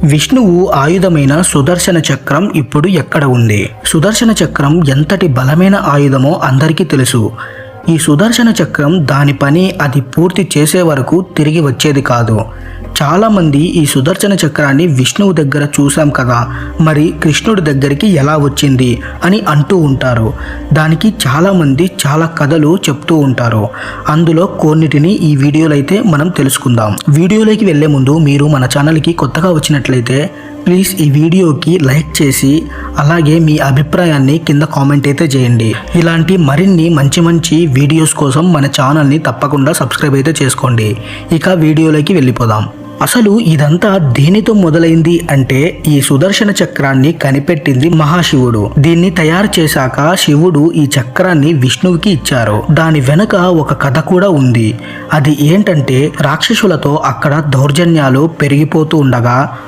విష్ణువు ఆయుధమైన సుదర్శన చక్రం ఇప్పుడు ఎక్కడ ఉంది? సుదర్శన చక్రం ఎంతటి బలమైన ఆయుధమో అందరికీ తెలుసు. ఈ సుదర్శన చక్రం దాని పని అది పూర్తి చేసే వరకు తిరిగి వచ్చేది కాదు. చాలామంది ఈ సుదర్శన చక్రాన్ని విష్ణువు దగ్గర చూసాం కదా, మరి కృష్ణుడి దగ్గరికి ఎలా వచ్చింది అని అంటూ ఉంటారు. దానికి చాలామంది చాలా కథలు చెప్తూ ఉంటారు. అందులో కొన్నిటిని ఈ వీడియోలో అయితే మనం తెలుసుకుందాం. వీడియోలోకి వెళ్ళే ముందు మీరు మన ఛానల్కి కొత్తగా వచ్చినట్లయితే ప్లీజ్ ఈ వీడియోకి లైక్ చేసి అలాగే మీ అభిప్రాయాన్ని కింద కామెంట్ అయితే చేయండి. ఇలాంటి మరిన్ని మంచి వీడియోస్ కోసం మన ఛానల్ని తప్పకుండా సబ్స్క్రైబ్ అయితే చేసుకోండి. ఇక వీడియోలోకి వెళ్ళిపోదాం. అసలు ఇదంతా దేనితో మొదలైంది అంటే ఈ సుదర్శన చక్రాన్ని కనిపెట్టింది మహాశివుడు. దీన్ని తయారు చేశాక శివుడు ఈ చక్రాన్ని విష్ణువుకి ఇచ్చారు. దాని వెనుక ఒక కథ కూడా ఉంది. అది ఏంటంటే రాక్షసులతో అక్కడ దౌర్జన్యాలు పెరిగిపోతూ ఉండగా